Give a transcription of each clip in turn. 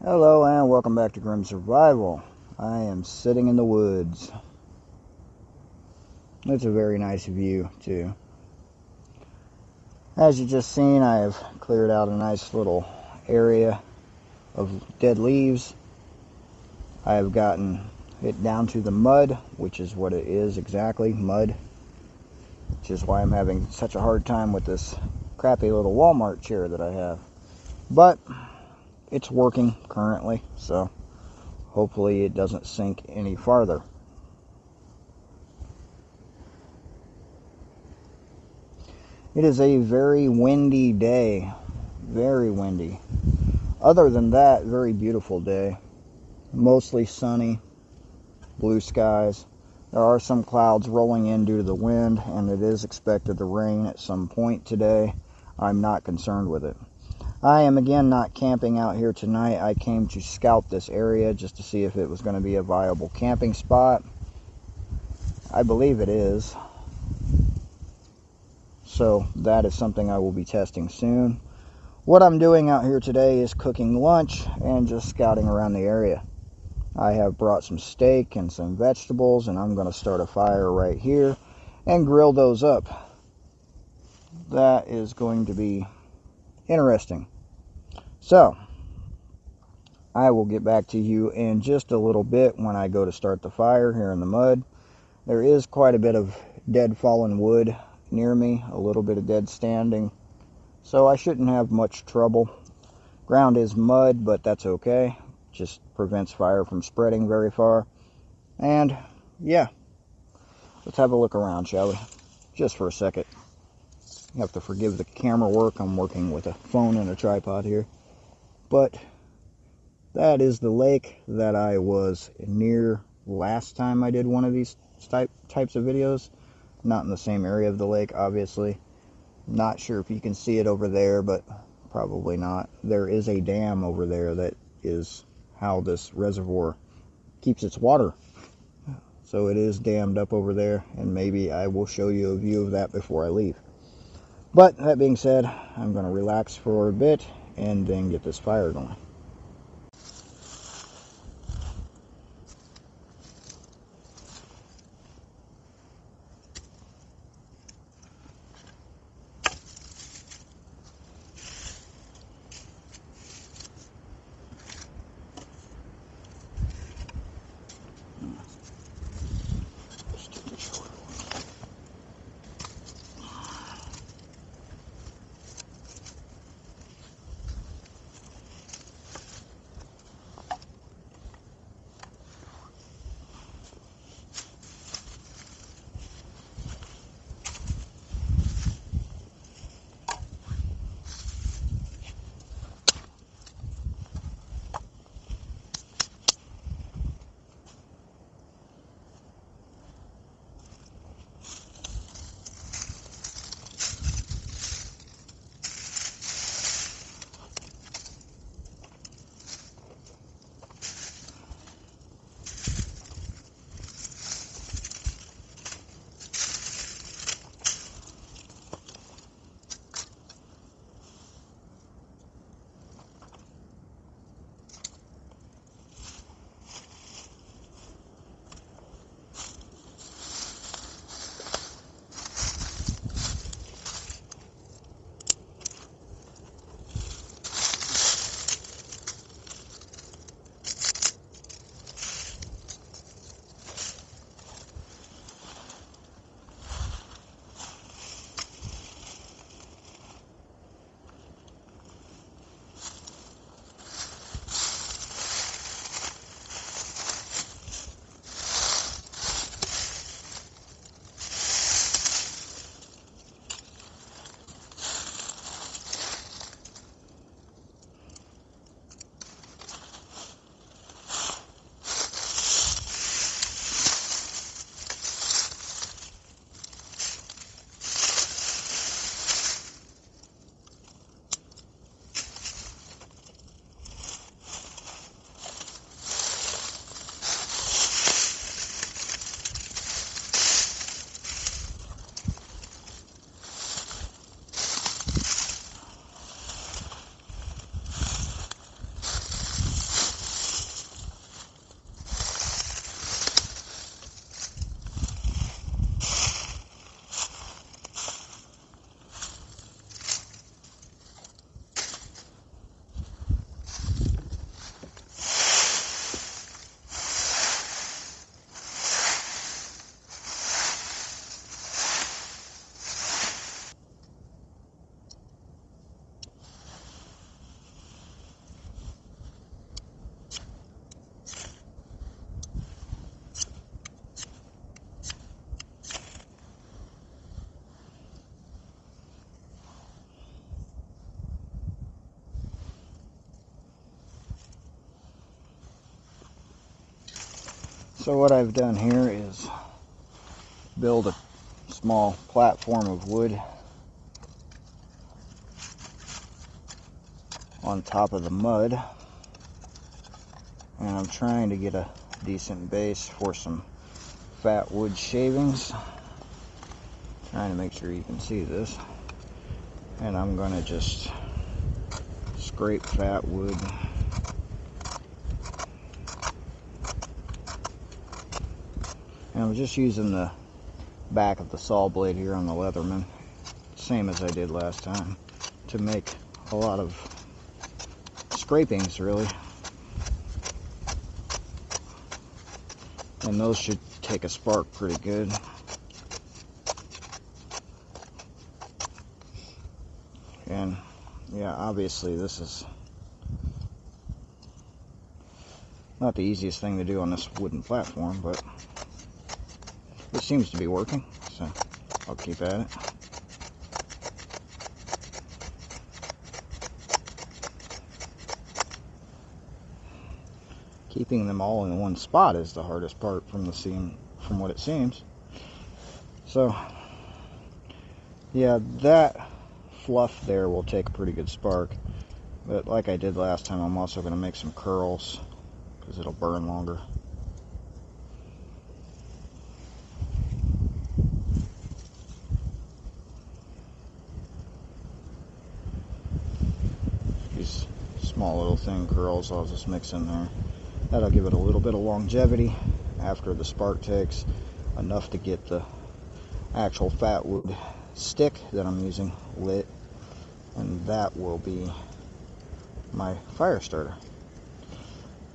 Hello and welcome back to Grim Survival. I am sitting in the woods. It's a very nice view too. As you just seen, I have cleared out a nice little area of dead leaves. I have gotten it down to the mud, which is what it is exactly, mud. Which is why I'm having such a hard time with this crappy little Walmart chair that I have. But it's working currently, so hopefully it doesn't sink any farther. It is a very windy day, very windy. Other than that, very beautiful day. Mostly sunny, blue skies. There are some clouds rolling in due to the wind, and it is expected to rain at some point today. I'm not concerned with it. I am again not camping out here tonight. I came to scout this area just to see if it was going to be a viable camping spot. I believe it is. So that is something I will be testing soon. What I'm doing out here today is cooking lunch and just scouting around the area. I have brought some steak and some vegetables, and I'm going to start a fire right here and grill those up. That is going to be interesting. So I will get back to you in just a little bit when I go to start the fire here in the mud. There is quite a bit of dead fallen wood near me, a little bit of dead standing, so I shouldn't have much trouble. Ground is mud, but that's okay. Just prevents fire from spreading very far. And yeah, let's have a look around, shall we? Just for a second. You have to forgive the camera work. I'm working with a phone and a tripod here. But that is the lake that I was near last time I did one of these types of videos. Not in the same area of the lake, obviously. Not sure if you can see it over there, but probably not. There is a dam over there that is how this reservoir keeps its water. So it is dammed up over there, and maybe I will show you a view of that before I leave. But that being said, I'm going to relax for a bit and then get this fire going. So what I've done here is build a small platform of wood on top of the mud, and I'm trying to get a decent base for some fat wood shavings. Trying to make sure you can see this, and I'm going to just scrape fat wood. And I'm just using the back of the saw blade here on the Leatherman, same as I did last time, to make a lot of scrapings, really. And those should take a spark pretty good. And yeah, obviously this is not the easiest thing to do on this wooden platform, but it seems to be working, so I'll keep at it. Keeping them all in one spot is the hardest part from what it seems. So yeah, that fluff there will take a pretty good spark, but like I did last time, I'm also going to make some curls because it'll burn longer. These small little thin curls I'll just mix in there. That'll give it a little bit of longevity after the spark takes, enough to get the actual fat wood stick that I'm using lit, and that will be my fire starter.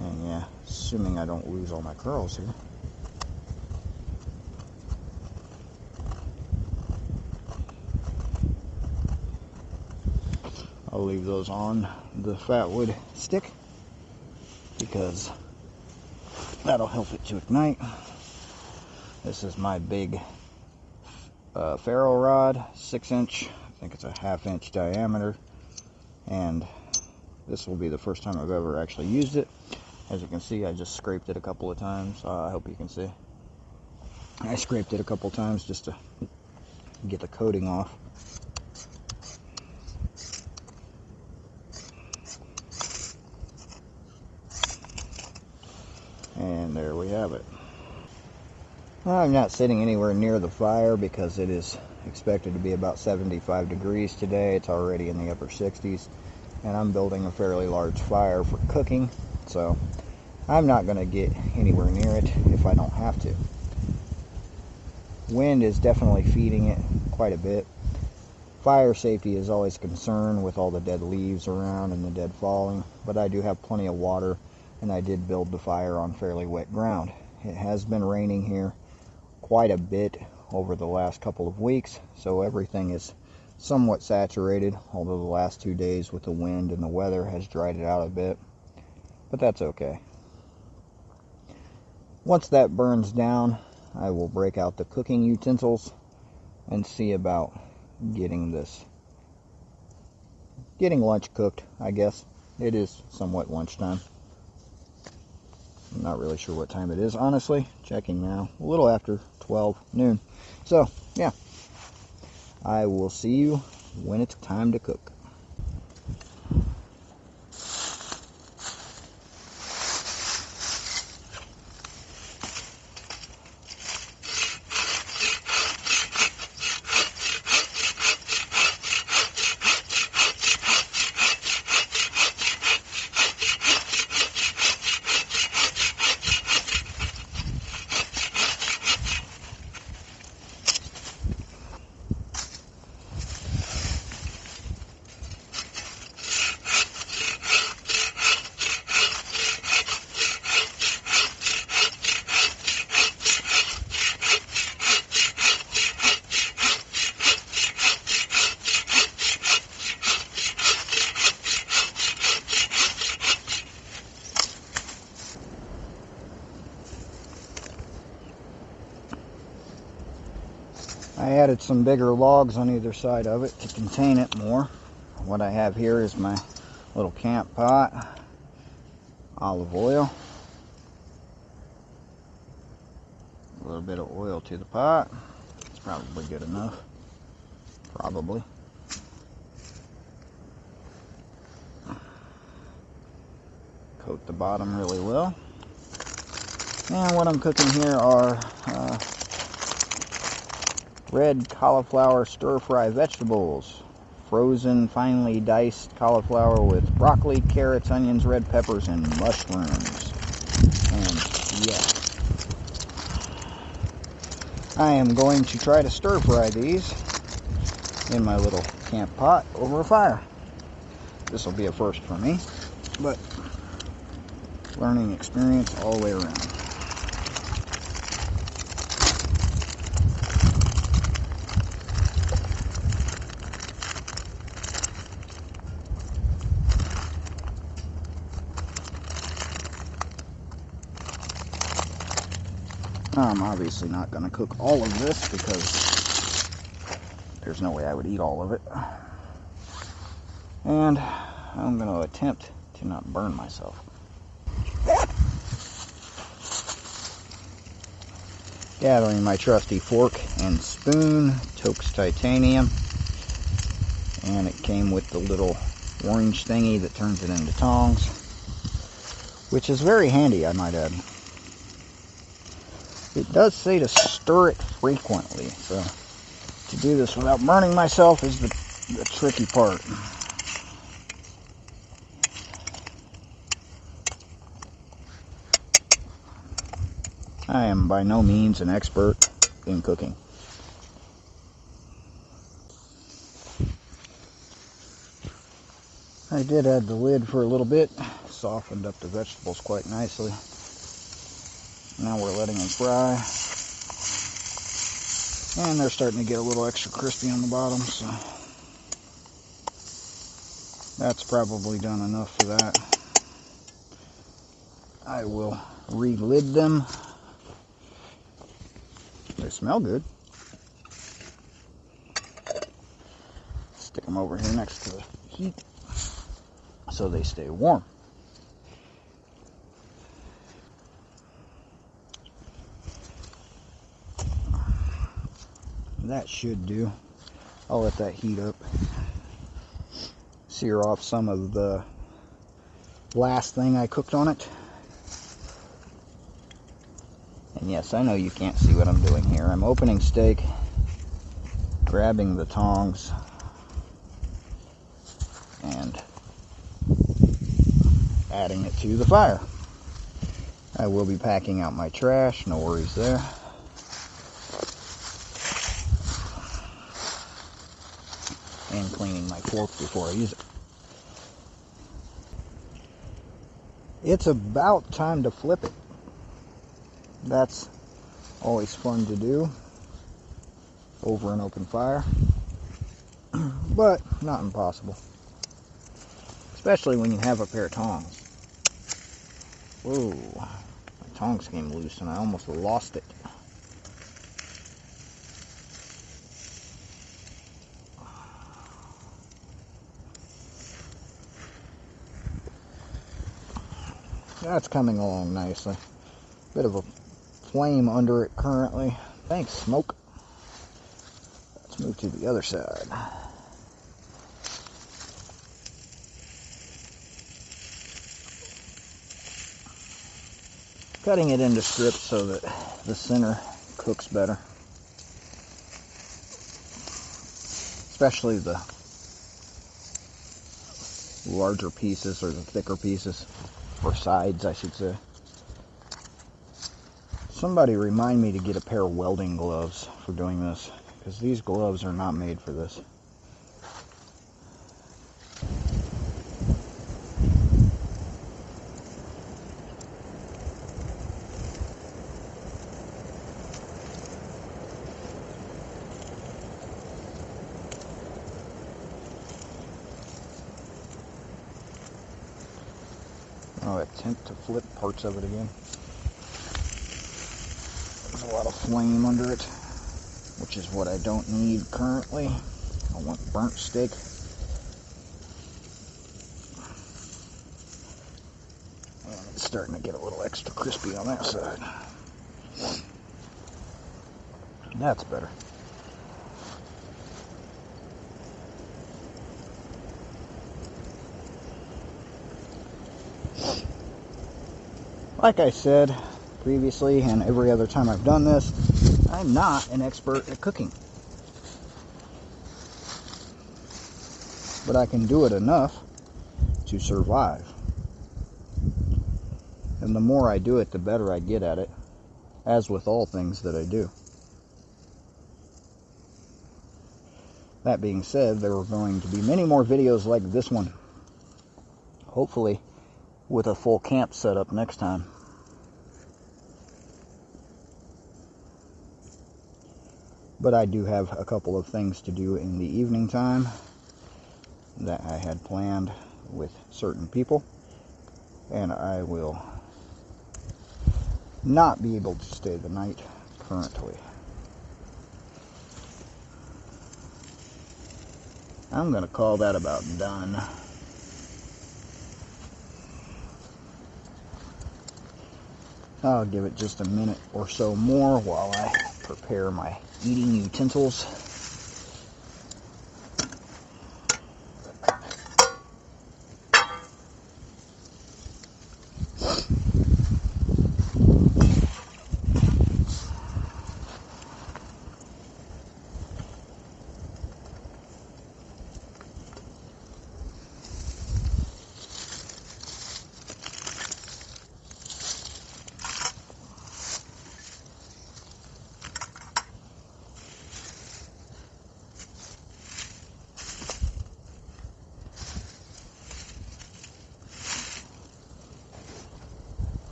And yeah, assuming I don't lose all my curls here. I'll leave those on the fat wood stick because that'll help it to ignite. This is my big ferro rod, 6-inch. I think it's a 1/2 inch diameter, and this will be the first time I've ever actually used it. As you can see, I just scraped it a couple of times. I hope you can see. I scraped it a couple of times just to get the coating off. And there we have it. I'm not sitting anywhere near the fire because it is expected to be about 75 degrees today. It's already in the upper 60s, and I'm building a fairly large fire for cooking, so I'm not going to get anywhere near it if I don't have to. Wind is definitely feeding it quite a bit. Fire safety is always a concern with all the dead leaves around and the dead falling, but I do have plenty of water, and I did build the fire on fairly wet ground. It has been raining here quite a bit over the last couple of weeks, so everything is somewhat saturated, although the last 2 days with the wind and the weather has dried it out a bit, but that's okay. Once that burns down, I will break out the cooking utensils and see about getting lunch cooked, I guess. It is somewhat lunchtime. I'm not really sure what time it is, honestly. Checking now. A little after 12 noon. So, yeah. I will see you when it's time to cook. I added some bigger logs on either side of it to contain it more. What I have here is my little camp pot, olive oil, bit of oil to the pot. It's probably good enough. Probably. Coat the bottom really well. And what I'm cooking here are red cauliflower stir-fry vegetables. Frozen, finely diced cauliflower with broccoli, carrots, onions, red peppers, and mushrooms. And yeah, I am going to try to stir-fry these in my little camp pot over a fire. This will be a first for me, but learning experience all the way around. I'm obviously not going to cook all of this because there's no way I would eat all of it. And I'm going to attempt to not burn myself. Gathering my trusty fork and spoon, Toke's titanium, and it came with the little orange thingy that turns it into tongs, which is very handy, I might add. It does say to stir it frequently, so to do this without burning myself is the tricky part. I am by no means an expert in cooking. I did add the lid for a little bit, softened up the vegetables quite nicely. Now we're letting them fry. And they're starting to get a little extra crispy on the bottom, so that's probably done enough for that. I will re-lid them. They smell good. Stick them over here next to the heat so they stay warm. That should do. I'll let that heat up. Sear off some of the last thing I cooked on it. And yes, I know you can't see what I'm doing here. I'm opening steak, grabbing the tongs, and adding it to the fire. I will be packing out my trash, no worries there. And cleaning my fork before I use it. It's about time to flip it. That's always fun to do over an open fire, but not impossible, especially when you have a pair of tongs. Whoa, my tongs came loose and I almost lost it. That's coming along nicely. Bit of a flame under it currently. Thanks, smoke. Let's move to the other side. Cutting it into strips so that the center cooks better. Especially the larger pieces, or the thicker pieces, or sides, I should say. Somebody remind me to get a pair of welding gloves for doing this, because these gloves are not made for this. I'll attempt to flip parts of it again. There's a lot of flame under it, which is what I don't need currently. I want burnt steak. And it's starting to get a little extra crispy on that side. That's better. Like I said previously, and every other time I've done this, I'm not an expert at cooking. But I can do it enough to survive. And the more I do it, the better I get at it, as with all things that I do. That being said, there are going to be many more videos like this one. Hopefully with a full camp setup next time. But I do have a couple of things to do in the evening time that I had planned with certain people, and I will not be able to stay the night currently. I'm going to call that about done. I'll give it just a minute or so more while I prepare my eating utensils.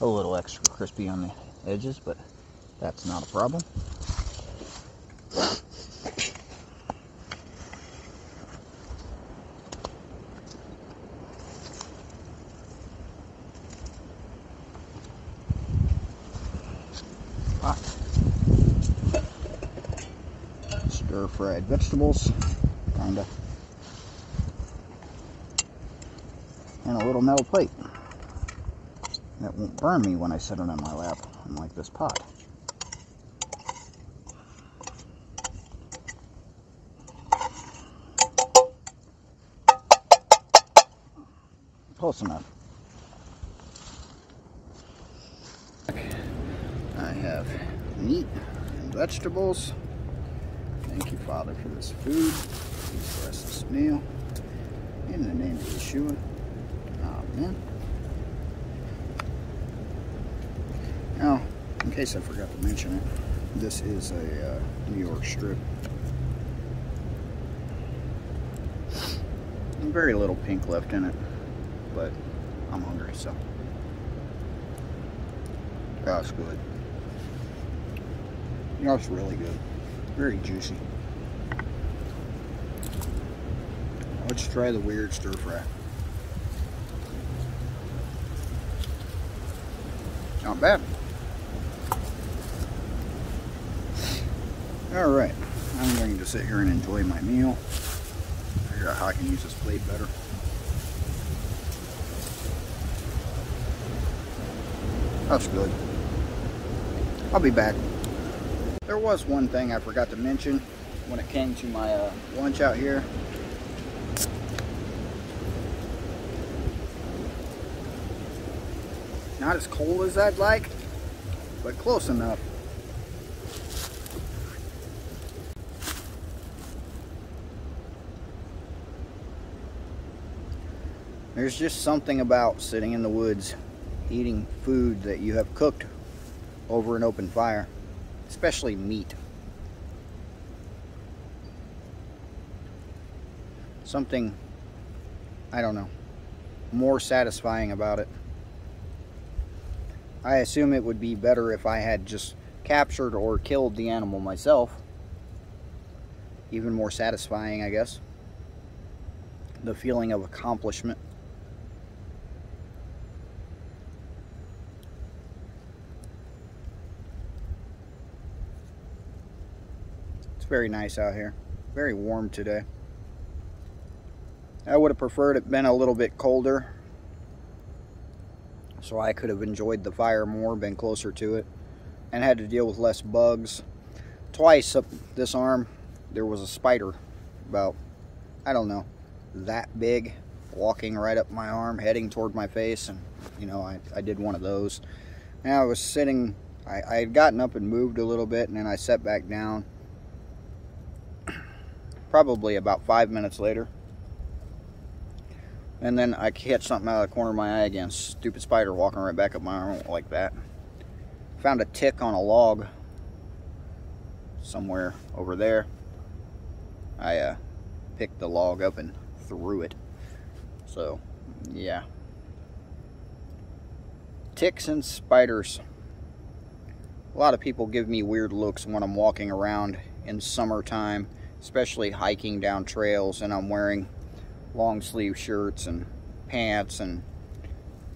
A little extra crispy on the edges, but that's not a problem. Hot. Stir-fried vegetables, kinda. And a little metal plate that won't burn me when I set it on my lap, unlike this pot. Close enough. I have meat and vegetables. Thank you, Father, for this food. Please bless this meal. In the name of Yeshua. Amen. Now, in case I forgot to mention it, this is a New York strip. Very little pink left in it, but I'm hungry, so that's good. That's really good. Very juicy. Let's try the weird stir fry. Not bad. Alright, I'm going to sit here and enjoy my meal. Figure out how I can use this plate better. That's good. I'll be back. There was one thing I forgot to mention when it came to my lunch out here. Not as cold as I'd like, but close enough. There's just something about sitting in the woods, eating food that you have cooked over an open fire, especially meat. Something, I don't know, more satisfying about it. I assume it would be better if I had just captured or killed the animal myself. Even more satisfying, I guess. The feeling of accomplishment. It's very nice out here. Very warm today. I would have preferred it been a little bit colder, so I could have enjoyed the fire more, been closer to it, and had to deal with less bugs. Twice up this arm, there was a spider about, I don't know, that big, walking right up my arm, heading toward my face, and, you know, I did one of those. And I was sitting, I had gotten up and moved a little bit, and then I sat back down, probably about 5 minutes later. And then I catch something out of the corner of my eye again. Stupid spider walking right back up my arm like that. Found a tick on a log somewhere over there. I picked the log up and threw it. So, yeah. Ticks and spiders. A lot of people give me weird looks when I'm walking around in summertime, especially hiking down trails, and I'm wearing long sleeve shirts and pants, and,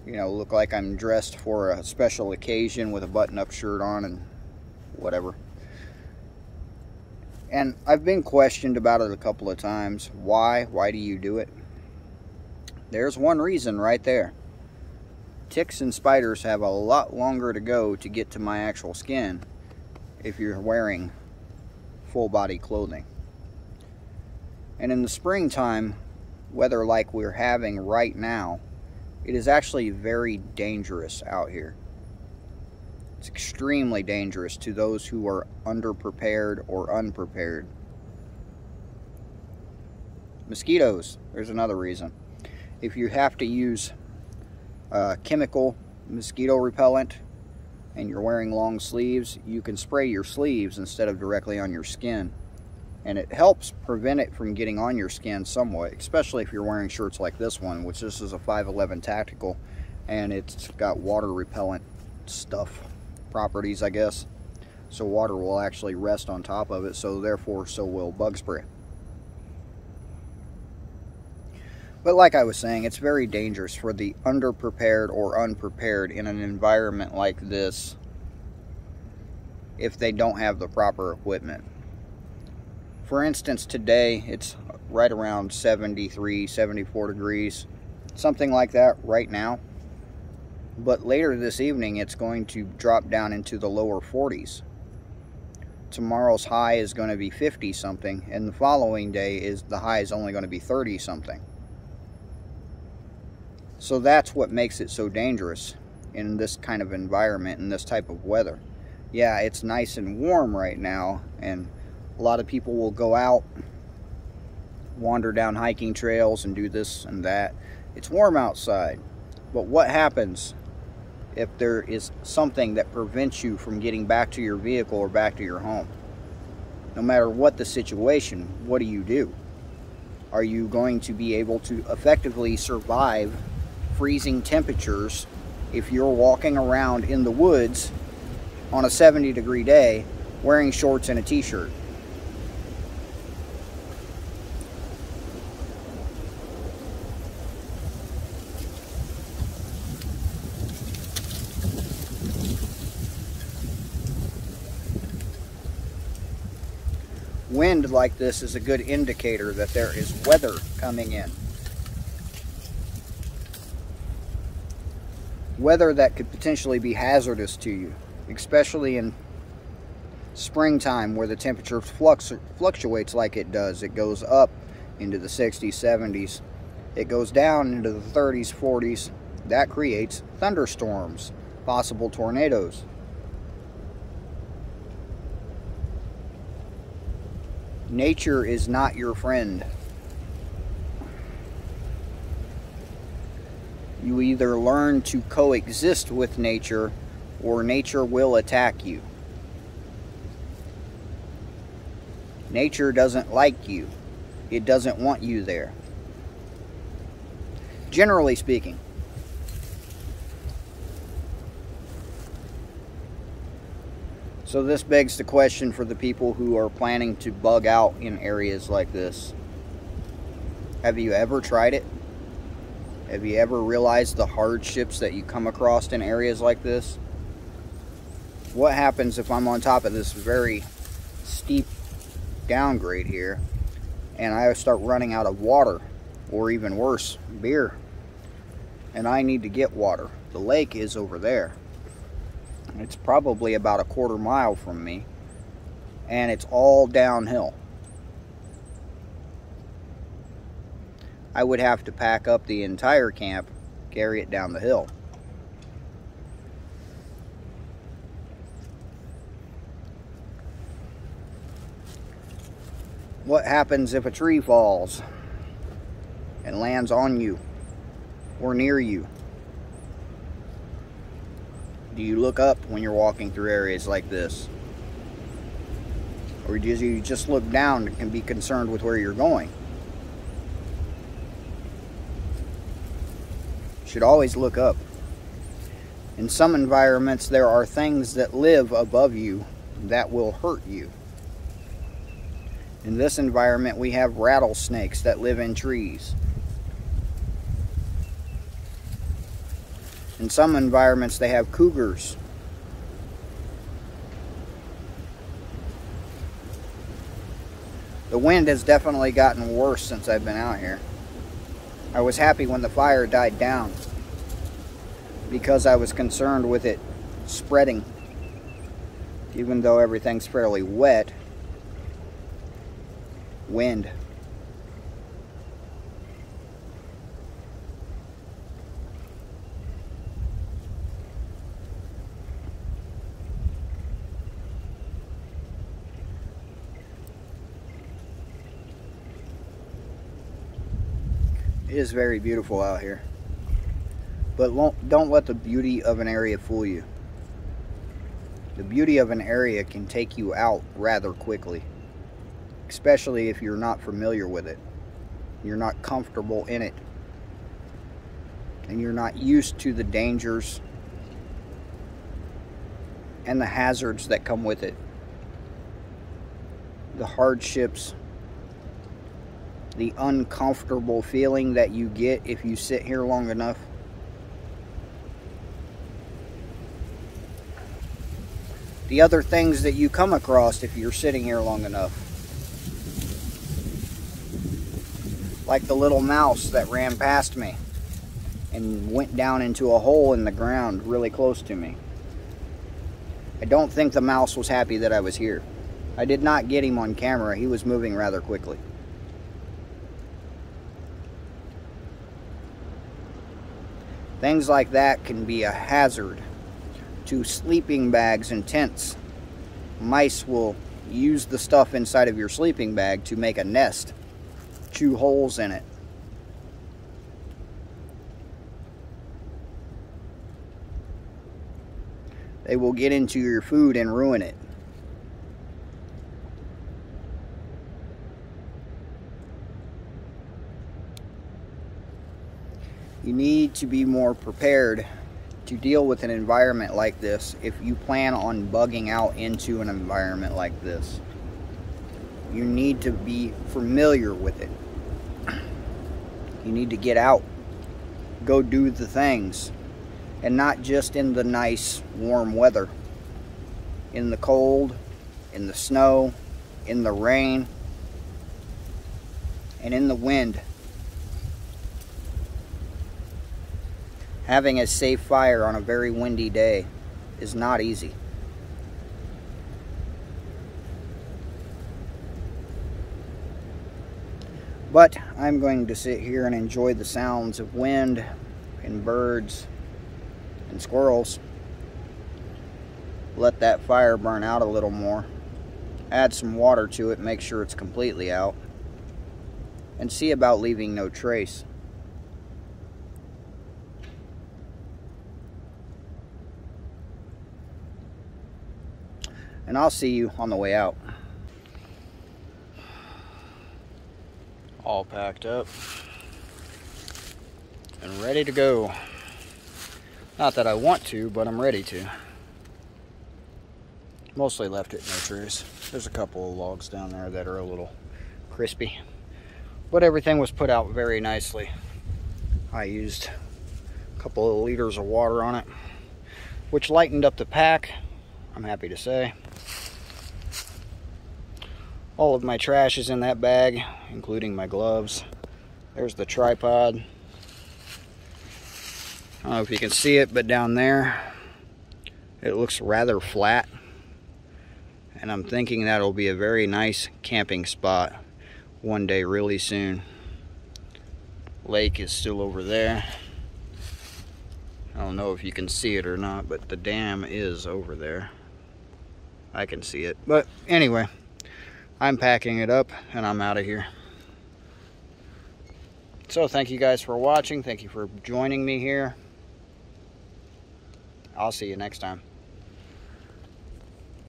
you know, look like I'm dressed for a special occasion with a button-up shirt on and whatever. And I've been questioned about it a couple of times. Why do you do it? There's one reason right there. Ticks and spiders have a lot longer to go to get to my actual skin if you're wearing full body clothing. And in the springtime, weather like we're having right now, it is actually very dangerous out here. It's extremely dangerous to those who are underprepared or unprepared. Mosquitoes, there's another reason. If you have to use chemical mosquito repellent and you're wearing long sleeves, you can spray your sleeves instead of directly on your skin. And it helps prevent it from getting on your skin somewhat, especially if you're wearing shirts like this one, which this is a 511 tactical, and it's got water repellent stuff, properties, I guess. So water will actually rest on top of it, so therefore so will bug spray. But like I was saying, it's very dangerous for the underprepared or unprepared in an environment like this if they don't have the proper equipment. For instance, today it's right around 73, 74 degrees, something like that right now. But later this evening, it's going to drop down into the lower 40s. Tomorrow's high is going to be 50 something, and the following day the high is only going to be 30 something. So that's what makes it so dangerous in this kind of environment, in this type of weather. Yeah, it's nice and warm right now, and a lot of people will go out, wander down hiking trails and do this and that. It's warm outside. But what happens if there is something that prevents you from getting back to your vehicle or back to your home? No matter what the situation, what do? Are you going to be able to effectively survive freezing temperatures if you're walking around in the woods on a 70-degree day wearing shorts and a t-shirt? Wind like this is a good indicator that there is weather coming in. Weather that could potentially be hazardous to you, especially in springtime where the temperature fluctuates like it does. It goes up into the 60s, 70s. It goes down into the 30s, 40s. That creates thunderstorms, possible tornadoes. Nature is not your friend. You either learn to coexist with nature, or nature will attack you. Nature doesn't like you. It doesn't want you there. Generally speaking. So this begs the question for the people who are planning to bug out in areas like this. Have you ever tried it? Have you ever realized the hardships that you come across in areas like this? What happens if I'm on top of this very steep downgrade here and I start running out of water, or even worse, beer, and I need to get water? The lake is over there. It's probably about a quarter mile from me, and it's all downhill. I would have to pack up the entire camp, carry it down the hill. What happens if a tree falls and lands on you or near you? Do you look up when you're walking through areas like this? Or do you just look down and can be concerned with where you're going? You should always look up. In some environments, there are things that live above you that will hurt you. In this environment, we have rattlesnakes that live in trees. In some environments, they have cougars. The wind has definitely gotten worse since I've been out here. I was happy when the fire died down because I was concerned with it spreading. Even though everything's fairly wet, wind. It is very beautiful out here, but don't let the beauty of an area fool you. The beauty of an area can take you out rather quickly, especially if you're not familiar with it, you're not comfortable in it, and you're not used to the dangers and the hazards that come with it, the hardships, the uncomfortable feeling that you get if you sit here long enough. The other things that you come across if you're sitting here long enough. Like the little mouse that ran past me and went down into a hole in the ground really close to me. I don't think the mouse was happy that I was here. I did not get him on camera. He was moving rather quickly. Things like that can be a hazard to sleeping bags and tents. Mice will use the stuff inside of your sleeping bag to make a nest, chew holes in it. They will get into your food and ruin it. You need to be more prepared to deal with an environment like this if you plan on bugging out into an environment like this. You need to be familiar with it. You need to get out, go do the things, and not just in the nice warm weather. In the cold, in the snow, in the rain, and in the wind. Having a safe fire on a very windy day is not easy. But I'm going to sit here and enjoy the sounds of wind and birds and squirrels. Let that fire burn out a little more. Add some water to it, make sure it's completely out. And see about leaving no trace. And I'll see you on the way out. All packed up and ready to go. Not that I want to, but I'm ready to. Mostly left it in no trace. There's a couple of logs down there that are a little crispy, but everything was put out very nicely. I used a couple of liters of water on it, which lightened up the pack, I'm happy to say. All of my trash is in that bag, including my gloves. There's the tripod. I don't know if you can see it, but down there it looks rather flat, and I'm thinking that'll be a very nice camping spot one day really soon. Lake is still over there. I don't know if you can see it or not, but the dam is over there. I can see it. But anyway, I'm packing it up and I'm out of here. So thank you guys for watching. Thank you for joining me here. I'll see you next time.